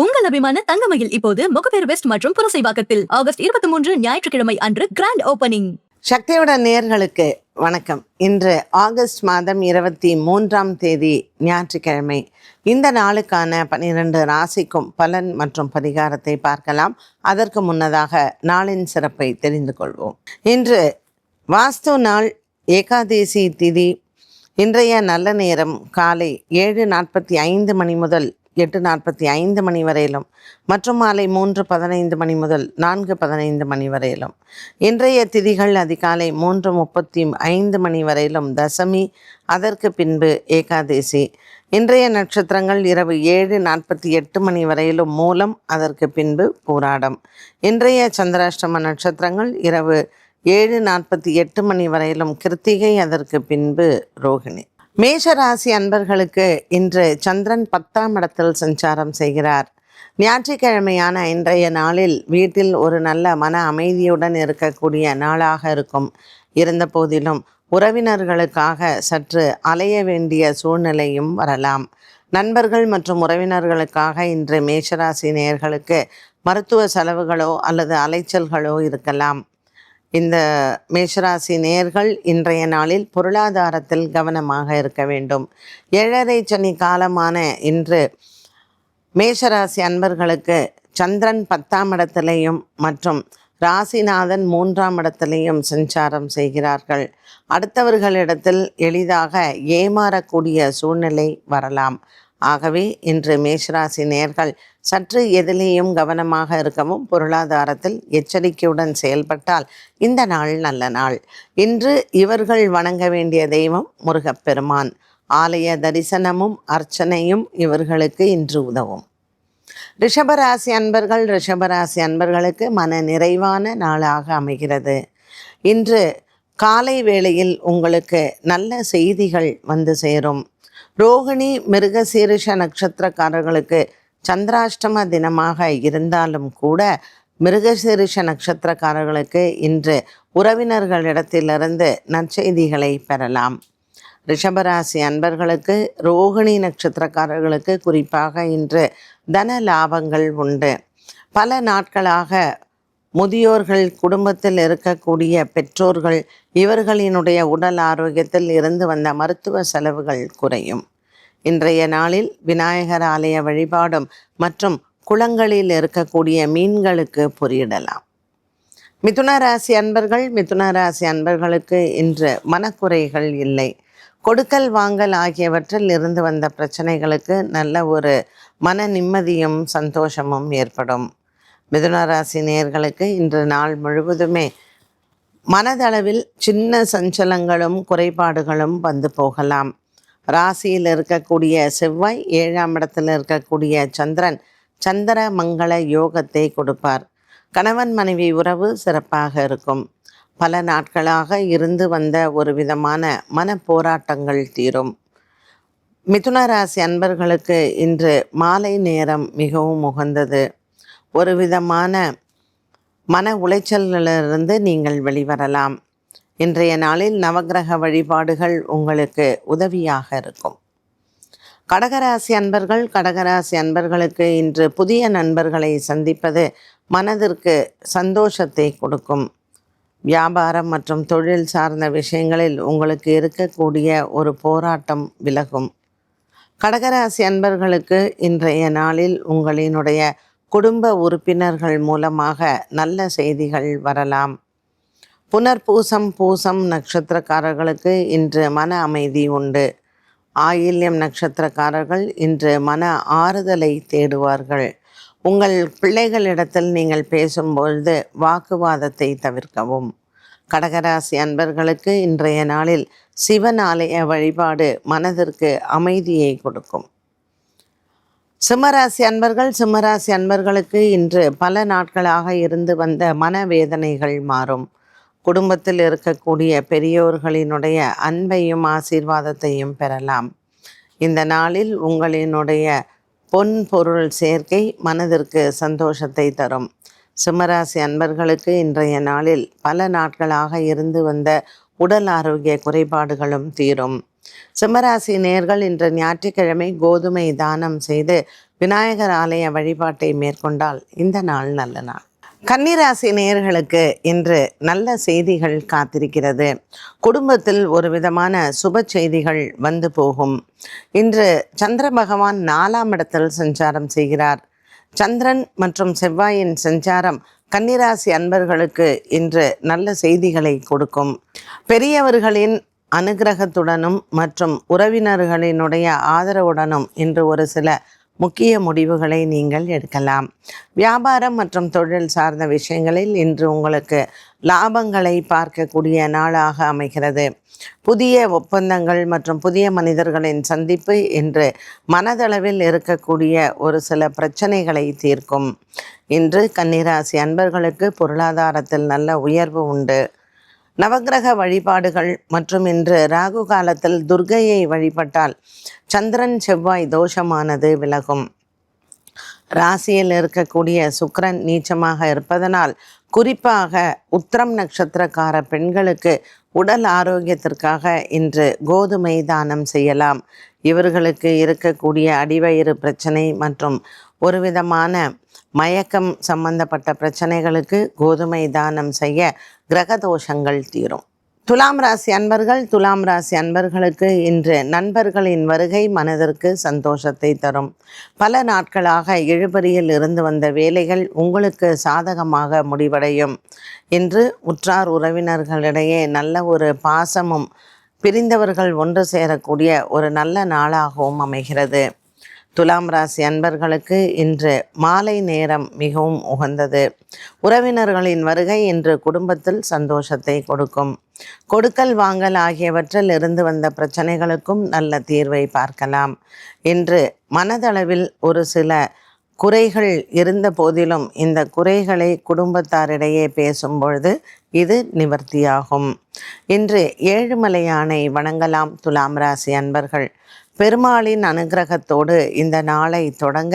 உங்கள் அபிமான தங்கமயில் இப்போது முகப்பேர் வெஸ்ட் மற்றும் புரசைவாக்கத்தில் ஆகஸ்ட் 23 ஞாயிற்றுக்கிழமை அன்று கிராண்ட் ஓபனிங். சக்தியுடன் நேயர்களுக்கு வணக்கம். இன்று ஆகஸ்ட் மாதம் 23ஆம் தேதி ஞாயிற்றுக்கிழமை. இந்த நாளுக்கான 12 ராசிக்கும் பலன் மற்றும் பரிகாரத்தை பார்க்கலாம். அதற்கு முன்னதாக நாளின் சிறப்பை தெரிந்து கொள்வோம். இன்று வாஸ்து நாள், ஏகாதேசி திதி. இன்றைய நல்ல நேரம் காலை 7:45 மணி முதல் 8:45 மணி வரையிலும் மற்றும் மாலை 3:15 மணி முதல் 4:15 மணி வரையிலும். இன்றைய திதிகள் அதிகாலை 3:35 மணி வரையிலும் தசமி, அதற்கு பின்பு ஏகாதேசி. இன்றைய நட்சத்திரங்கள் இரவு 7:48 மணி வரையிலும் மூலம், அதற்கு பின்பு பூராடம். இன்றைய சந்திராஷ்டம நட்சத்திரங்கள் இரவு 7:48 மணி வரையிலும் கிருத்திகை, அதற்கு பின்பு ரோகிணி. மேஷராசி அன்பர்களுக்கு இன்று சந்திரன் 10ஆம் இடத்தில் சஞ்சாரம் செய்கிறார். ஞாயிற்றுக்கிழமையான இன்றைய நாளில் வீட்டில் ஒரு நல்ல மன அமைதியுடன் இருக்கக்கூடிய நாளாக இருக்கும். இருந்த போதிலும் உறவினர்களுக்காக சற்று அலைய வேண்டிய சூழ்நிலையும் வரலாம். நண்பர்கள் மற்றும் உறவினர்களுக்காக இன்று மேஷராசி நேயர்களுக்கு மருத்துவ செலவுகளோ அல்லது அலைச்சல்களோ இருக்கலாம். இந்த மேஷராசி நேயர்கள் இன்றைய நாளில் பொருளாதாரத்தில் கவனமாக இருக்க வேண்டும். 7:30 சனி காலமான இன்று மேஷராசி அன்பர்களுக்கு சந்திரன் 10ஆம் இடத்திலையும் மற்றும் ராசிநாதன் 3ஆம் இடத்திலையும் சஞ்சாரம் செய்கிறார்கள். அடுத்தவர்களிடத்தில் எளிதாக ஏமாறக்கூடிய சூழ்நிலை வரலாம். ஆகவே இன்று மேஷராசி நேயர்கள் சற்று எதிலேயும் கவனமாக இருக்கவும், பொருளாதாரத்தில் எச்சரிக்கையுடன் செயல்பட்டால் இந்த நாள் நல்ல நாள். இன்று இவர்கள் வணங்க வேண்டிய தெய்வம் முருகப்பெருமான். ஆலய தரிசனமும் அர்ச்சனையும் இவர்களுக்கு இன்று உதவும். ரிஷபராசி அன்பர்களுக்கு மன நிறைவான நாளாக அமைகிறது. இன்று காலை வேளையில் உங்களுக்கு நல்ல செய்திகள் வந்து சேரும். ரோகிணி, மிருகசீரிஷ நட்சத்திரக்காரர்களுக்கு சந்திராஷ்டம தினமாக இருந்தாலும் கூட மிருகசீரிஷ நட்சத்திரக்காரர்களுக்கு இன்று உறவினர்களிடத்திலிருந்து நற்செய்திகளை பெறலாம். ரிஷபராசி அன்பர்களுக்கு ரோகிணி நட்சத்திரக்காரர்களுக்கு குறிப்பாக இன்று தன லாபங்கள் உண்டு. பல நாட்களாக முதியோர்கள், குடும்பத்தில் இருக்கக்கூடிய பெற்றோர்கள், இவர்களினுடைய உடல் ஆரோக்கியத்தில் இருந்து வந்த மருத்துவ செலவுகள் குறையும். இன்றைய நாளில் விநாயகர் ஆலய வழிபாடும் மற்றும் குளங்களில் இருக்கக்கூடிய மீன்களுக்கு பொறியிடலாம். மிதுனராசி அன்பர்களுக்கு இன்று மனக்குறைகள் இல்லை. கொடுக்கல் வாங்கல் ஆகியவற்றில் இருந்து வந்த பிரச்சனைகளுக்கு நல்ல ஒரு மன நிம்மதியும் சந்தோஷமும் ஏற்படும். மிதுனராசி நேயர்களுக்கு இன்று நாள் முழுவதுமே மனதளவில் சின்ன சஞ்சலங்களும் குறைபாடுகளும் வந்து போகலாம். ராசியில் இருக்கக்கூடிய செவ்வாய், 7ஆம் இடத்தில் இருக்கக்கூடிய சந்திரன் சந்திர மங்கள யோகத்தை கொடுப்பார். கணவன் மனைவி உறவு சிறப்பாக இருக்கும். பல நாட்களாக இருந்து வந்த ஒரு விதமான மன போராட்டங்கள் தீரும். மிதுனராசி அன்பர்களுக்கு இன்று மாலை நேரம் மிகவும் உகந்தது. ஒரு விதமான மன உளைச்சலிலிருந்து நீங்கள் வெளிவரலாம். இன்றைய நாளில் நவக்கிரக வழிபாடுகள் உங்களுக்கு உதவியாக இருக்கும். கடகராசி அன்பர்களுக்கு இன்று புதிய நண்பர்களை சந்திப்பது மனதிற்கு சந்தோஷத்தை கொடுக்கும். வியாபாரம் மற்றும் தொழில் சார்ந்த விஷயங்களில் உங்களுக்கு இருக்கக்கூடிய ஒரு போராட்டம் விலகும். கடகராசி அன்பர்களுக்கு இன்றைய நாளில் உங்களினுடைய குடும்ப உறுப்பினர்கள் மூலமாக நல்ல செய்திகள் வரலாம். பூசம் நட்சத்திரக்காரர்களுக்கு இன்று மன அமைதி உண்டு. ஆயில்யம் நட்சத்திரக்காரர்கள் இன்று மன ஆறுதலை தேடுவார்கள். உங்கள் பிள்ளைகளிடத்தில் நீங்கள் பேசும்பொழுது வாக்குவாதத்தை தவிர்க்கவும். கடகராசி அன்பர்களுக்கு இன்றைய நாளில் சிவன் ஆலய வழிபாடு மனதிற்கு அமைதியை கொடுக்கும். சிம்மராசி அன்பர்களுக்கு இன்று பல நாட்களாக இருந்து வந்த மனவேதனைகள் மாறும். குடும்பத்தில் இருக்கக்கூடிய பெரியோர்களினுடைய அன்பையும் ஆசீர்வாதத்தையும் பெறலாம். இந்த நாளில் உங்களினுடைய பொன் பொருள் சேர்க்கை மனதிற்கு சந்தோஷத்தை தரும். சிம்மராசி அன்பர்களுக்கு இன்றைய நாளில் பல நாட்களாக இருந்து வந்த உடல் ஆரோக்கிய குறைபாடுகளும் தீரும். சிம்மராசி நேயர்கள் இன்று ஞாயிற்றுக்கிழமை கோதுமை தானம் செய்து விநாயகர் ஆலய வழிபாட்டை மேற்கொண்டால் இந்த நாள் நல்ல நாள். கன்னிராசி நேயர்களுக்கு இன்று நல்ல செய்திகள் காத்திருக்கிறது. குடும்பத்தில் ஒரு விதமான சுப செய்திகள் வந்து போகும். இன்று சந்திர பகவான் 4ஆம் இடத்தில் சஞ்சாரம் செய்கிறார். சந்திரன் மற்றும் செவ்வாயின் சஞ்சாரம் கன்னிராசி அன்பர்களுக்கு இன்று நல்ல செய்திகளை கொடுக்கும். பெரியவர்களின் அனுகிரகத்துடனும் மற்றும் உறவினர்களினுடைய ஆதரவுடனும் இன்று ஒரு சில முக்கிய முடிவுகளை நீங்கள் எடுக்கலாம். வியாபாரம் மற்றும் தொழில் சார்ந்த விஷயங்களில் இன்று உங்களுக்கு லாபங்களை பார்க்கக்கூடிய நாளாக அமைகிறது. புதிய ஒப்பந்தங்கள் மற்றும் புதிய மனிதர்களின் சந்திப்பு இன்று மனதளவில் இருக்கக்கூடிய ஒரு சில பிரச்சனைகளை தீர்க்கும். இன்று கன்னிராசி அன்பர்களுக்கு பொருளாதாரத்தில் நல்ல உயர்வு உண்டு. நவக்கிரக வழிபாடுகள் மற்றும் இன்று ராகு காலத்தில் துர்க்கையை வழிபட்டால் சந்திரன் செவ்வாய் தோஷமானது விலகும். ராசியில் இருக்கக்கூடிய சுக்கிரன் நீச்சமாக இருப்பதனால் குறிப்பாக உத்திரம் நட்சத்திரக்கார பெண்களுக்கு உடல் ஆரோக்கியத்திற்காக இன்று கோதுமை தானம் செய்யலாம். இவர்களுக்கு இருக்கக்கூடிய அடிவயிறு பிரச்சனை மற்றும் ஒரு விதமான மயக்கம் சம்பந்தப்பட்ட பிரச்சனைகளுக்கு கோதுமை தானம் செய்ய கிரக தோஷங்கள் தீரும். துலாம் ராசி அன்பர்களுக்கு இன்று நண்பர்களின் வருகை மனதிற்கு சந்தோஷத்தை தரும். பல நாட்களாக இழுபறியில் இருந்து வந்த வேலைகள் உங்களுக்கு சாதகமாக முடிவடையும். இன்று உற்றார் உறவினர்களிடையே நல்ல ஒரு பாசமும் பிரிந்தவர்கள் ஒன்று சேரக்கூடிய ஒரு நல்ல நாளாகவும் அமைகிறது. துலாம் ராசி அன்பர்களுக்கு இன்று மாலை நேரம் மிகவும் உகந்தது. உறவினர்களின் வருகை இன்று குடும்பத்தில் சந்தோஷத்தை கொடுக்கும். கொடுக்கல் வாங்கல் ஆகியவற்றில் இருந்து வந்த பிரச்சனைகளுக்கும் நல்ல தீர்வை பார்க்கலாம். இன்று மனதளவில் ஒரு சில குறைகள் இருந்த போதிலும் இந்த குறைகளை குடும்பத்தாரிடையே பேசும் பொழுது இது நிவர்த்தியாகும். இன்று ஏழுமலையானை வணங்கலாம். துலாம் ராசி அன்பர்கள் பெருமாளின் அனுகிரகத்தோடு இந்த நாளை தொடங்க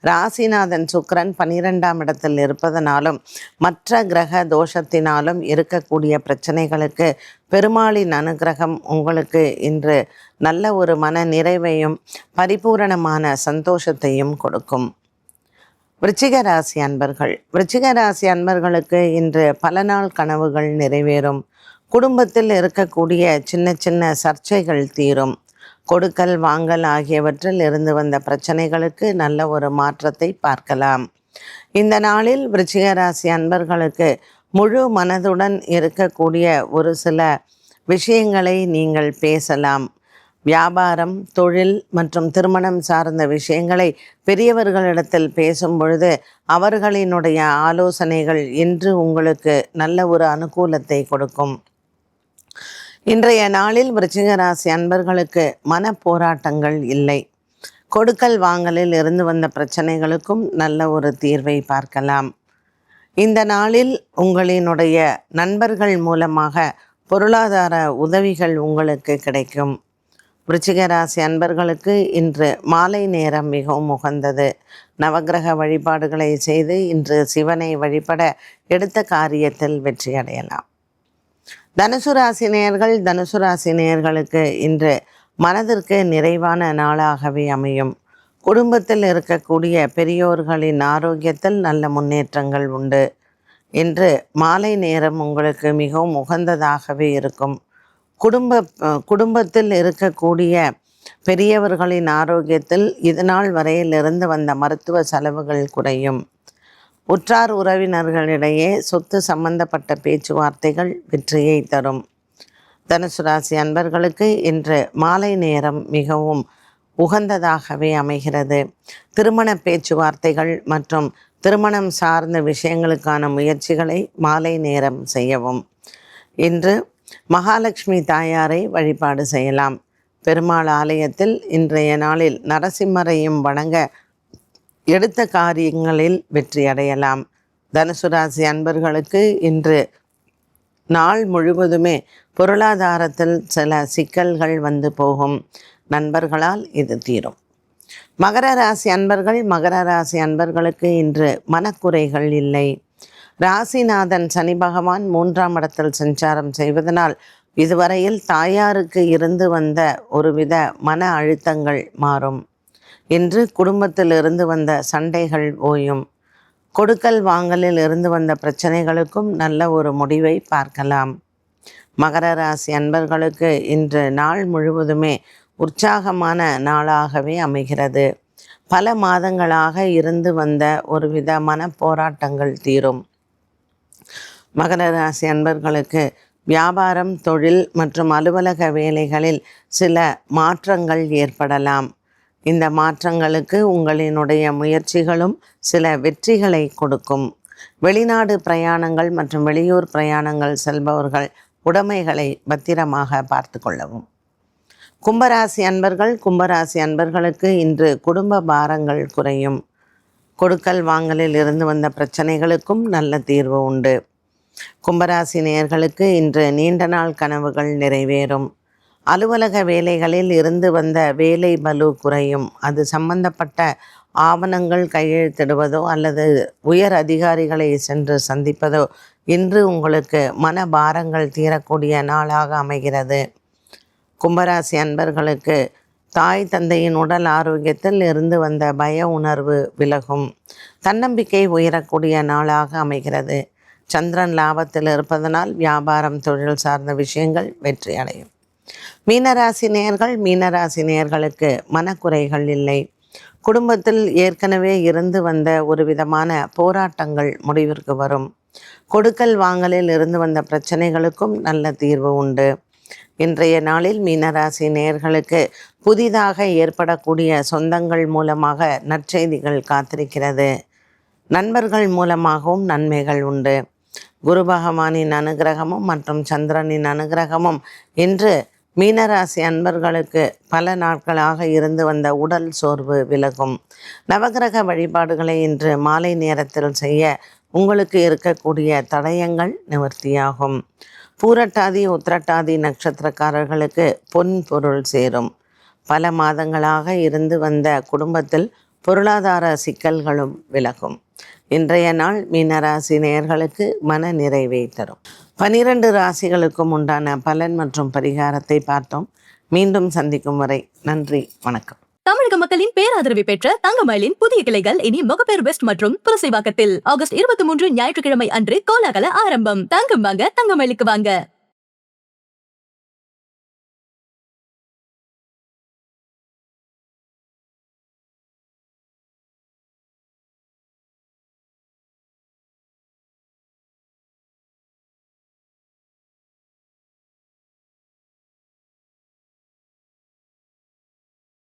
ராசிநாதன் சுக்கிரன் 12ஆம் இடத்தில் இருப்பதனாலும் மற்ற கிரக தோஷத்தினாலும் இருக்கக்கூடிய பிரச்சனைகளுக்கு பெருமாளின் அனுகிரகம் உங்களுக்கு இன்று நல்ல ஒரு மன நிறைவையும் பரிபூரணமான சந்தோஷத்தையும் கொடுக்கும். விருச்சிக ராசி அன்பர்களுக்கு இன்று பல நாள் கனவுகள் நிறைவேறும். குடும்பத்தில் இருக்கக்கூடிய சின்ன சின்ன சர்ச்சைகள் தீரும். கொடுக்கல் வாங்கல் ஆகியவற்றில் இருந்து வந்த பிரச்சனைகளுக்கு நல்ல ஒரு மாற்றத்தை பார்க்கலாம். இந்த நாளில் விருச்சிக ராசி அன்பர்களுக்கு முழு மனதுடன் இருக்கக்கூடிய ஒரு சில விஷயங்களை நீங்கள் பேசலாம். வியாபாரம், தொழில் மற்றும் திருமணம் சார்ந்த விஷயங்களை பெரியவர்களிடத்தில் பேசும் பொழுது அவர்களினுடைய ஆலோசனைகள் இன்று உங்களுக்கு நல்ல ஒரு அனுகூலத்தை கொடுக்கும். இன்றைய நாளில் விருச்சிக ராசி அன்பர்களுக்கு மன போராட்டங்கள் இல்லை. கொடுக்கல் வாங்கலில் இருந்து வந்த பிரச்சனைகளுக்கும் நல்ல ஒரு தீர்வை பார்க்கலாம். இந்த நாளில் உங்களினுடைய நண்பர்கள் மூலமாக பொருளாதார உதவிகள் உங்களுக்கு கிடைக்கும். விருச்சிக ராசி அன்பர்களுக்கு இன்று மாலை நேரம் மிகவும் உகந்தது. நவக்கிரக வழிபாடுகளை செய்து இன்று சிவனை வழிபட எடுத்த காரியத்தில் வெற்றி அடையலாம். தனுசு ராசி நேயர்களுக்கு இன்று மனதிற்கு நிறைவான நாளாகவே அமையும். குடும்பத்தில் இருக்கக்கூடிய பெரியோர்களின் ஆரோக்கியத்தில் நல்ல முன்னேற்றங்கள் உண்டு. இன்று மாலை நேரம் உங்களுக்கு மிகவும் உகந்ததாகவே இருக்கும். குடும்பத்தில் இருக்கக்கூடிய பெரியவர்களின் ஆரோக்கியத்தில் இதுநாள் வரையிலிருந்து வந்த மருத்துவ செலவுகள் குறையும். உற்றார் உறவினர்களிடையே சொத்து சம்பந்தப்பட்ட பேச்சுவார்த்தைகள் வெற்றியை தரும். தனுசு ராசி அன்பர்களுக்கு இன்று மாலை நேரம் மிகவும் உகந்ததாகவே அமைகிறது. திருமண பேச்சுவார்த்தைகள் மற்றும் திருமணம் சார்ந்த விஷயங்களுக்கான முயற்சிகளை மாலை நேரம் செய்யவும். இன்று மகாலட்சுமி தாயாரை வழிபாடு செய்யலாம். பெருமாள் ஆலயத்தில் இன்றைய நாளில் நரசிம்மரையும் வணங்க எடுத்த காரியங்களில் வெற்றி அடையலாம். தனுசு ராசி அன்பர்களுக்கு இன்று நாள் முழுவதுமே பொருளாதாரத்தில் சில சிக்கல்கள் வந்து போகும். நண்பர்களால் இது தீரும். மகர ராசி அன்பர்களுக்கு இன்று மனக்குறைகள் இல்லை. ராசிநாதன் சனி பகவான் 3ஆம் இடத்தில் சஞ்சாரம் செய்வதனால் இதுவரையில் தாயாருக்கு இருந்து வந்த ஒருவித மன அழுத்தங்கள் மாறும். இன்று குடும்பத்தில் இருந்து வந்த சண்டைகள் ஓயும். கொடுக்கல் வாங்கலில் இருந்து வந்த பிரச்சனைகளுக்கும் நல்ல ஒரு முடிவை பார்க்கலாம். மகர ராசி அன்பர்களுக்கு இன்று நாள் முழுவதுமே உற்சாகமான நாளாகவே அமைகிறது. பல மாதங்களாக இருந்து வந்த ஒருவித மன போராட்டங்கள் தீரும். மகர ராசி அன்பர்களுக்கு வியாபாரம், தொழில் மற்றும் அலுவலக வேலைகளில் சில மாற்றங்கள் ஏற்படலாம். இந்த மாற்றங்களுக்கு உங்களினுடைய முயற்சிகளும் சில வெற்றிகளை கொடுக்கும். வெளிநாடு பிரயாணங்கள் மற்றும் வெளியூர் பிரயாணங்கள் செல்பவர்கள் உடைமைகளை பத்திரமாக பார்த்து கொள்ளவும். கும்பராசி அன்பர்களுக்கு இன்று குடும்ப பாரங்கள் குறையும். கொடுக்கல் வாங்கலில் இருந்து வந்த பிரச்சனைகளுக்கும் நல்ல தீர்வு உண்டு. கும்பராசி நேயர்களுக்கு இன்று நீண்ட நாள் கனவுகள் நிறைவேறும். அலுவலக வேலைகளில் இருந்து வந்த வேலை பளு குறையும். அது சம்பந்தப்பட்ட ஆவணங்கள் கையெழுத்திடுவதோ அல்லது உயர் அதிகாரிகளை சென்று சந்திப்பதோ இன்று உங்களுக்கு மன பாரங்கள் தீரக்கூடிய நாளாக அமைகிறது. கும்பராசி அன்பர்களுக்கு தாய் தந்தையின் உடல் ஆரோக்கியத்தில் இருந்து வந்த பய உணர்வு விலகும். தன்னம்பிக்கை உயரக்கூடிய நாளாக அமைகிறது. சந்திரன் லாபத்தில் இருப்பதனால் வியாபாரம், தொழில் சார்ந்த விஷயங்கள் வெற்றி அடையும். மீனராசி நேயர்களுக்கு மனக்குறைகள் இல்லை. குடும்பத்தில் ஏற்கனவே இருந்து வந்த ஒரு விதமான போராட்டங்கள் முடிவிற்கு வரும். கொடுக்கல் வாங்கலில் இருந்து வந்த பிரச்சனைகளுக்கும் நல்ல தீர்வு உண்டு. இன்றைய நாளில் மீனராசி நேயர்களுக்கு புதிதாக ஏற்படக்கூடிய சொந்தங்கள் மூலமாக நற்செய்திகள் காத்திருக்கிறது. நண்பர்கள் மூலமாகவும் நன்மைகள் உண்டு. குரு பகவானின் அனுகிரகமும் மற்றும் சந்திரனின் அனுகிரகமும் இன்று மீனராசி அன்பர்களுக்கு பல நாட்களாக இருந்து வந்த உடல் சோர்வு விலகும். நவகிரக வழிபாடுகளை இன்று மாலை நேரத்தில் செய்ய உங்களுக்கு இருக்கக்கூடிய தடயங்கள் நிவர்த்தியாகும். பூரட்டாதி, உத்திரட்டாதி நட்சத்திரக்காரர்களுக்கு பொன் பொருள் சேரும். பல மாதங்களாக இருந்து வந்த குடும்பத்தில் பொருளாதார சிக்கல்களும் விலகும். இன்றைய நாள் மீனராசி நேயர்களுக்கு மன நிறைவை தரும். 12 ராசிகளுக்கும் உண்டான பலன் மற்றும் பரிகாரத்தை பார்த்தோம். மீண்டும் சந்திக்கும் வரை நன்றி, வணக்கம். தமிழக மக்களின் பேராதரவை பெற்ற தங்கமயிலின் புதிய கிளைகள் இனி முகப்பேர் வெஸ்ட் மற்றும் புரசைவாக்கத்தில் ஆகஸ்ட் 23 ஞாயிற்றுக்கிழமை அன்று கோலாகல ஆரம்பம். தங்கம் வாங்க தங்கமயிலுக்கு வாங்க.